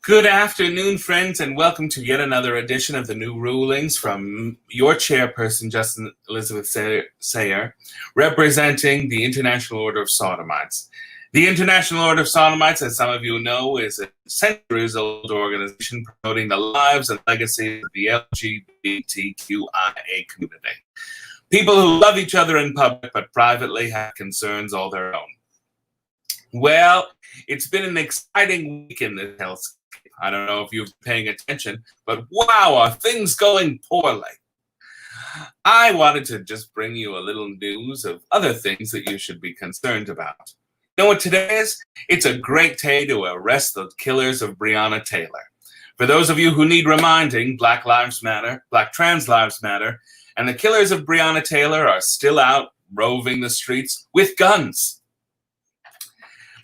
Good afternoon, friends, and welcome to yet another edition of the New Rulings from your chairperson, Justin Elizabeth Sayre, representing the International Order of Sodomites. The International Order of Sodomites, as some of you know, is a centuries-old organization promoting the lives and legacy of the LGBTQIA community. People who love each other in public but privately have concerns all their own. Well, it's been an exciting week in the health. I don't know if you're paying attention, but wow, are things going poorly? I wanted to just bring you a little news of other things that you should be concerned about. You know what today is? It's a great day to arrest the killers of Breonna Taylor. For those of you who need reminding, Black Lives Matter, Black Trans Lives Matter, and the killers of Breonna Taylor are still out roving the streets with guns.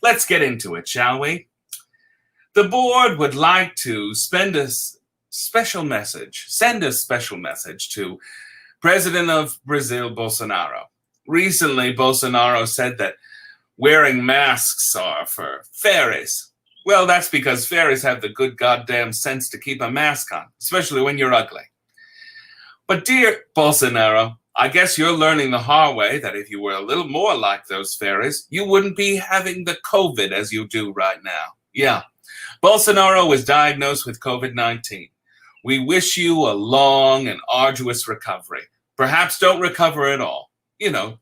Let's get into it, shall we? The board would like to send a special message to President of Brazil, Bolsonaro. Recently, Bolsonaro said that wearing masks are for fairies. Well, that's because fairies have the good goddamn sense to keep a mask on, especially when you're ugly. But dear Bolsonaro, I guess you're learning the hard way that if you were a little more like those fairies, you wouldn't be having the COVID as you do right now. Yeah. Bolsonaro was diagnosed with COVID-19. We wish you a long and arduous recovery. Perhaps don't recover at all.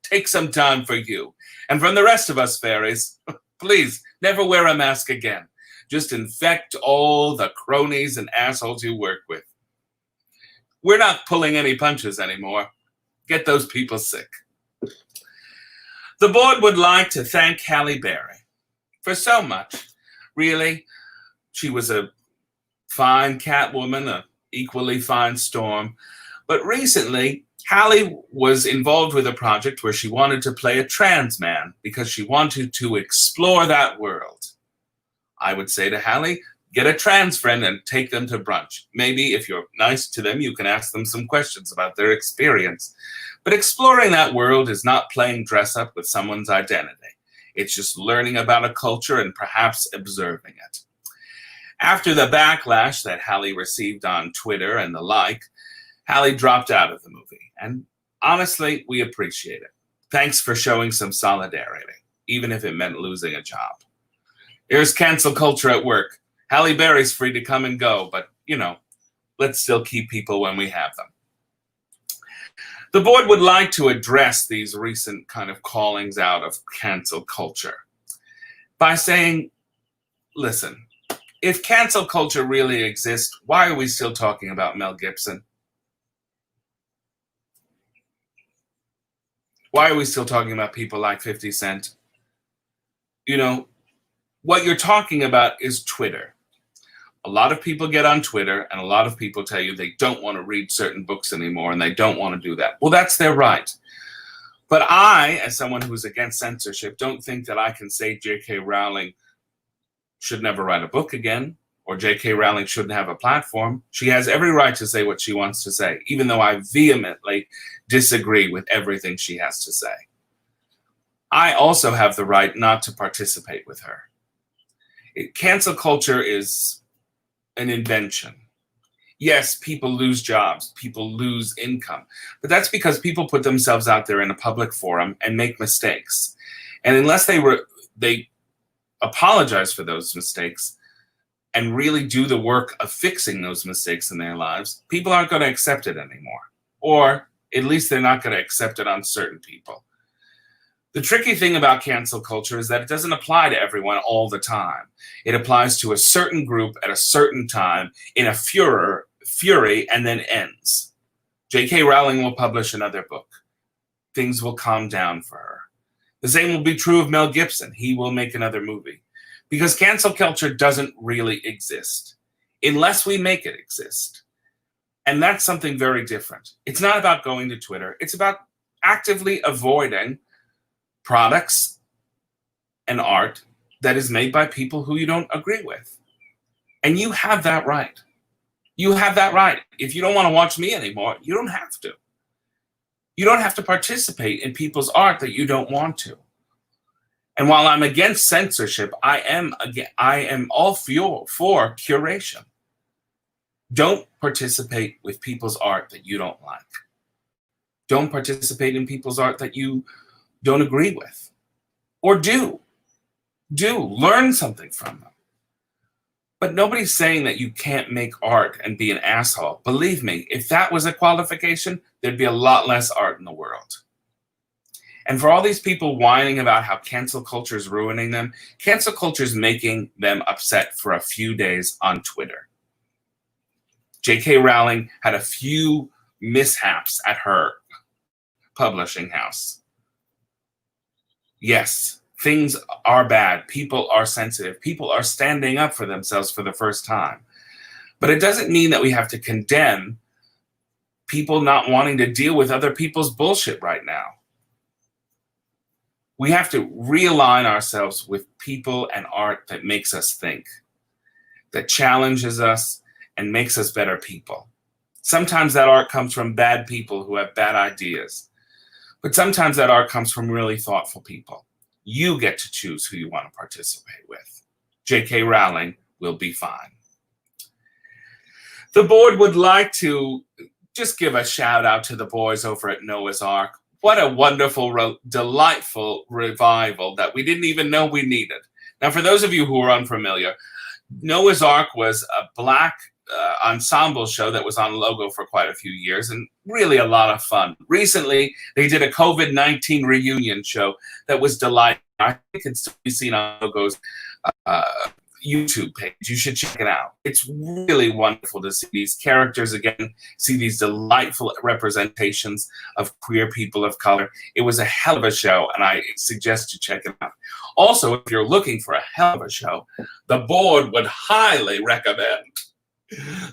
Take some time for you. And from the rest of us fairies, please never wear a mask again. Just infect all the cronies and assholes you work with. We're not pulling any punches anymore. Get those people sick. The board would like to thank Halle Berry for so much. Really, she was a fine Catwoman, an equally fine Storm. But recently, Halle was involved with a project where she wanted to play a trans man because she wanted to explore that world. I would say to Halle, get a trans friend and take them to brunch. Maybe if you're nice to them, you can ask them some questions about their experience. But exploring that world is not playing dress up with someone's identity. It's just learning about a culture and perhaps observing it. After the backlash that Halle received on Twitter and the like, Halle dropped out of the movie. And honestly, we appreciate it. Thanks for showing some solidarity, even if it meant losing a job. Here's cancel culture at work. Halle Berry's free to come and go, but, let's still keep people when we have them. The board would like to address these recent kind of callings out of cancel culture by saying, listen, if cancel culture really exists, why are we still talking about Mel Gibson? Why are we still talking about people like 50 Cent? What you're talking about is Twitter. A lot of people get on Twitter and a lot of people tell you they don't want to read certain books anymore and they don't want to do that. Well, that's their right. But I, as someone who's against censorship, don't think that I can say J.K. Rowling should never write a book again, or J.K. Rowling shouldn't have a platform. She has every right to say what she wants to say, even though I vehemently disagree with everything she has to say. I also have the right not to participate with her. Cancel culture is an invention. Yes, people lose jobs, people lose income, but that's because people put themselves out there in a public forum and make mistakes. And unless they apologize for those mistakes and really do the work of fixing those mistakes in their lives, people aren't going to accept it anymore. Or at least they're not going to accept it on certain people. The tricky thing about cancel culture is that it doesn't apply to everyone all the time. It applies to a certain group at a certain time in a fury and then ends. J.K. Rowling will publish another book. Things will calm down for her. The same will be true of Mel Gibson. He will make another movie. Because cancel culture doesn't really exist unless we make it exist. And that's something very different. It's not about going to Twitter. It's about actively avoiding products and art that is made by people who you don't agree with. And you have that right. You have that right. If you don't want to watch me anymore, you don't have to. You don't have to participate in people's art that you don't want to. And while I'm against censorship, I am all for curation. Don't participate with people's art that you don't like. Don't participate in people's art that you don't agree with. Or do learn something from them. But nobody's saying that you can't make art and be an asshole. Believe me, if that was a qualification, there'd be a lot less art in the world. And for all these people whining about how cancel culture is ruining them, cancel culture is making them upset for a few days on Twitter. J.K. Rowling had a few mishaps at her publishing house. Yes, things are bad. People are sensitive. People are standing up for themselves for the first time. But it doesn't mean that we have to condemn people not wanting to deal with other people's bullshit right now. We have to realign ourselves with people and art that makes us think, that challenges us and makes us better people. Sometimes that art comes from bad people who have bad ideas, but sometimes that art comes from really thoughtful people. You get to choose who you want to participate with. J.K. Rowling will be fine. The board would like to just give a shout out to the boys over at Noah's Ark. What a wonderful, delightful revival that we didn't even know we needed. Now, for those of you who are unfamiliar, Noah's Ark was a Black ensemble show that was on Logo for quite a few years and really a lot of fun. Recently, they did a COVID-19 reunion show that was delightful. I think it's to be seen on Logo's YouTube page. You should check it out. It's really wonderful to see these characters again, see these delightful representations of queer people of color. It was a hell of a show, and I suggest you check it out. Also, if you're looking for a hell of a show, the board would highly recommend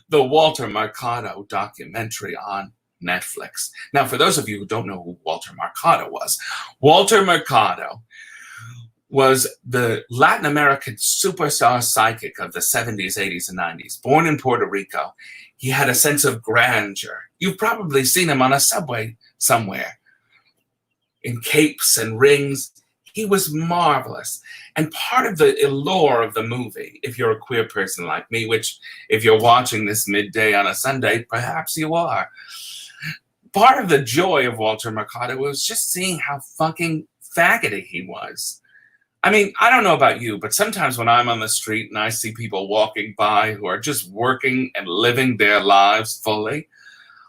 the Walter Mercado documentary on Netflix. Now, for those of you who don't know who Walter Mercado was the Latin American superstar psychic of the 70s, 80s, and 90s. Born in Puerto Rico, he had a sense of grandeur. You've probably seen him on a subway somewhere. In capes and rings, he was marvelous. And part of the allure of the movie, if you're a queer person like me, which if you're watching this midday on a Sunday, perhaps you are, part of the joy of Walter Mercado was just seeing how fucking faggoty he was. I mean, I don't know about you, but sometimes when I'm on the street and I see people walking by who are just working and living their lives fully,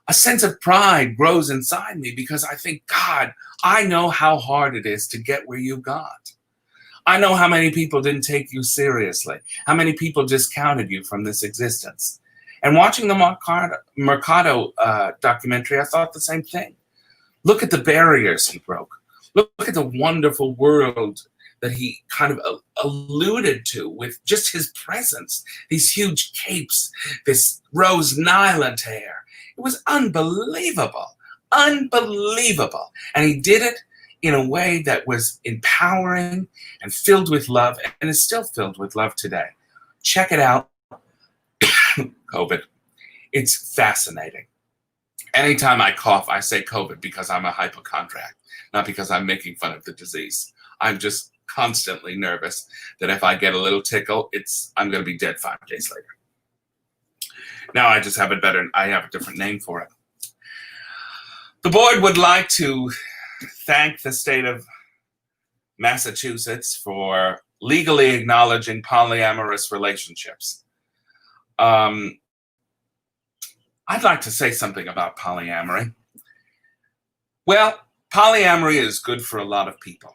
a sense of pride grows inside me because I think, God, I know how hard it is to get where you got. I know how many people didn't take you seriously, how many people discounted you from this existence. And watching the Mercado documentary, I thought the same thing. Look at the barriers he broke. Look at the wonderful world that he kind of alluded to with just his presence, these huge capes, this rose Nyland hair. It was unbelievable, unbelievable. And he did it in a way that was empowering and filled with love, and is still filled with love today. Check it out. COVID. It's fascinating. Anytime I cough, I say COVID because I'm a hypochondriac, not because I'm making fun of the disease. I'm just constantly nervous that if I get a little tickle, I'm going to be dead 5 days later. Now I just have I have a different name for it. The board would like to thank the state of Massachusetts for legally acknowledging polyamorous relationships. I'd like to say something about polyamory. Well, polyamory is good for a lot of people.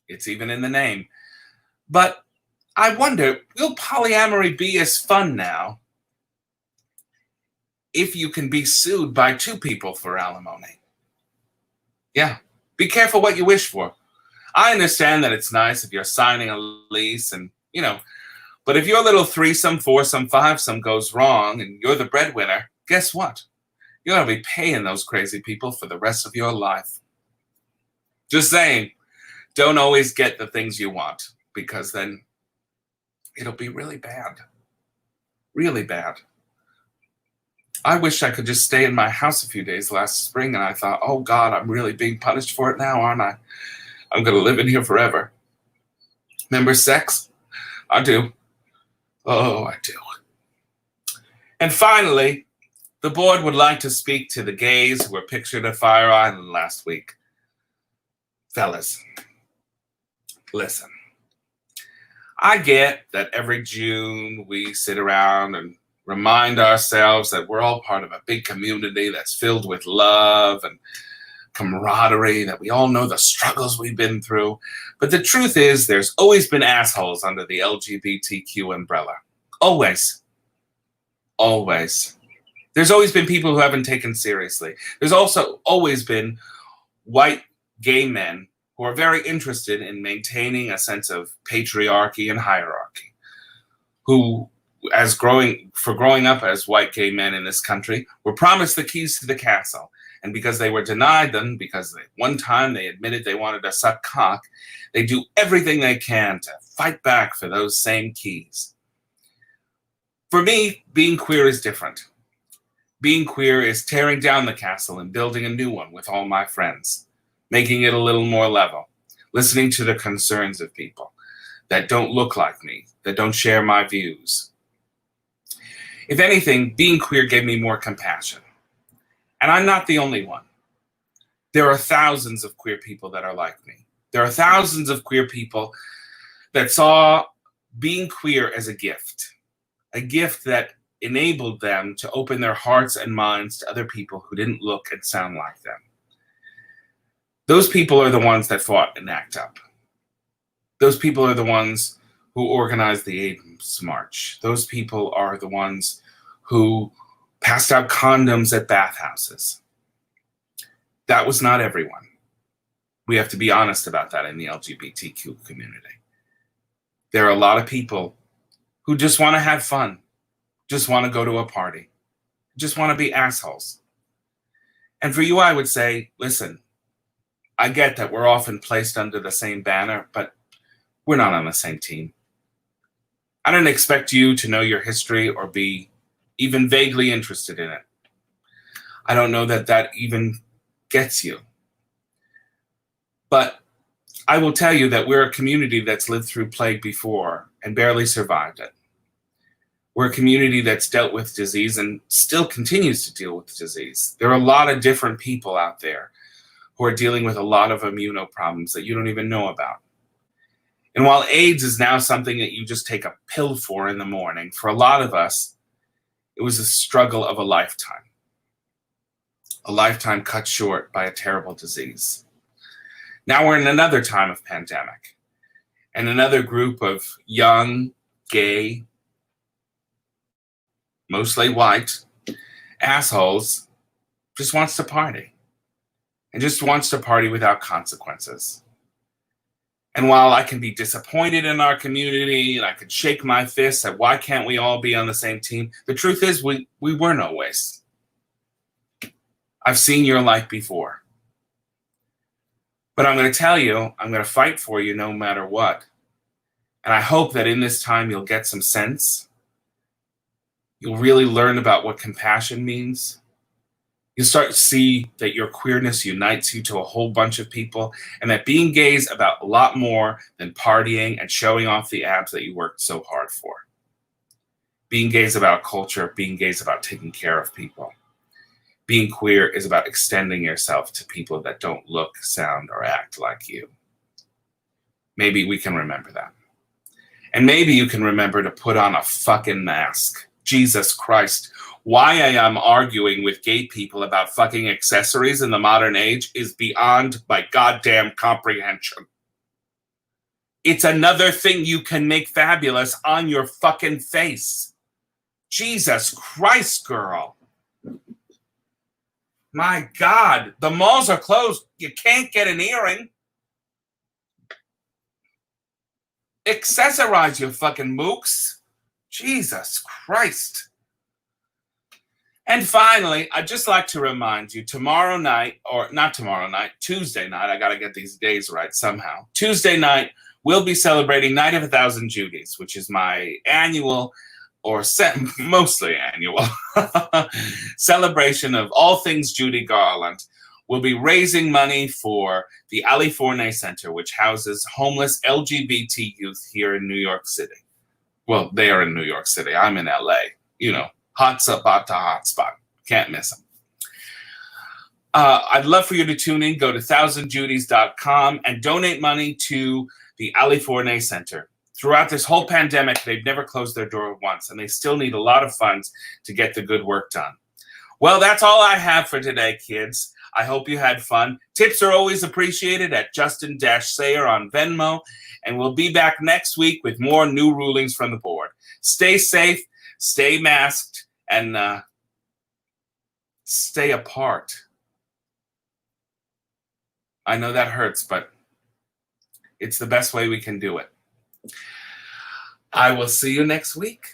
It's even in the name. But I wonder, will polyamory be as fun now if you can be sued by 2 people for alimony? Yeah, be careful what you wish for. I understand that it's nice if you're signing a lease and, but if your little threesome, foursome, fivesome goes wrong and you're the breadwinner, guess what? You're going to be paying those crazy people for the rest of your life. Just saying. Don't always get the things you want, because then it'll be really bad. Really bad. I wish I could just stay in my house a few days last spring, and I thought, oh God, I'm really being punished for it now, aren't I? I'm going to live in here forever. Remember sex? I do. Oh, I do. And finally, the board would like to speak to the gays who were pictured at Fire Island last week. Fellas, listen. I get that every June we sit around and remind ourselves that we're all part of a big community that's filled with love and camaraderie, that we all know the struggles we've been through. But the truth is, there's always been assholes under the LGBTQ umbrella. Always. Always. There's always been people who haven't taken seriously. There's also always been white gay men who are very interested in maintaining a sense of patriarchy and hierarchy, who, growing up as white gay men in this country, were promised the keys to the castle. And because they were denied them, because one time they admitted they wanted to suck cock, they do everything they can to fight back for those same keys. For me, being queer is different. Being queer is tearing down the castle and building a new one with all my friends, making it a little more level, listening to the concerns of people that don't look like me, that don't share my views. If anything, being queer gave me more compassion. And I'm not the only one. There are thousands of queer people that are like me. There are thousands of queer people that saw being queer as a gift that enabled them to open their hearts and minds to other people who didn't look and sound like them. Those people are the ones that fought in ACT UP. Those people are the ones who organized the AIDS March. Those people are the ones who passed out condoms at bathhouses. That was not everyone. We have to be honest about that in the LGBTQ community. There are a lot of people who just want to have fun, just want to go to a party, just want to be assholes. And for you, I would say, listen, I get that we're often placed under the same banner, but we're not on the same team. I don't expect you to know your history or be even vaguely interested in it. I don't know that that even gets you. But I will tell you that we're a community that's lived through plague before and barely survived it. We're a community that's dealt with disease and still continues to deal with disease. There are a lot of different people out there who are dealing with a lot of immuno problems that you don't even know about. And while AIDS is now something that you just take a pill for in the morning, for a lot of us, it was a struggle of a lifetime cut short by a terrible disease. Now we're in another time of pandemic, and another group of young, gay, mostly white assholes just wants to party, and just wants to party without consequences. And while I can be disappointed in our community and I could shake my fists at why can't we all be on the same team, the truth is we weren't always. I've seen your life before. But I'm going to tell you, I'm going to fight for you no matter what. And I hope that in this time you'll get some sense. You'll really learn about what compassion means. You'll start to see that your queerness unites you to a whole bunch of people, and that being gay is about a lot more than partying and showing off the abs that you worked so hard for. Being gay is about culture. Being gay is about taking care of people. Being queer is about extending yourself to people that don't look, sound, or act like you. Maybe we can remember that. And maybe you can remember to put on a fucking mask. Jesus Christ. Why I am arguing with gay people about fucking accessories in the modern age is beyond my goddamn comprehension. It's another thing you can make fabulous on your fucking face. Jesus Christ, girl. My God, the malls are closed. You can't get an earring. Accessorize your fucking mooks. Jesus Christ. And finally, I'd just like to remind you, tomorrow night, or not tomorrow night, Tuesday night, I got to get these days right somehow. Tuesday night, we'll be celebrating Night of 1,000 Judies, which is my annual, or mostly annual, celebration of all things Judy Garland, will be raising money for the Ali Forney Center, which houses homeless LGBT youth here in New York City. Well, they are in New York City. I'm in LA. You know, hot spot to hot spot. Can't miss them. I'd love for you to tune in. Go to thousandjudies.com and donate money to the Ali Forney Center. Throughout this whole pandemic, they've never closed their door once, and they still need a lot of funds to get the good work done. Well, that's all I have for today, kids. I hope you had fun. Tips are always appreciated at Justin-Sayre on Venmo, and we'll be back next week with more new rulings from the board. Stay safe, stay masked, and stay apart. I know that hurts, but it's the best way we can do it. I will see you next week.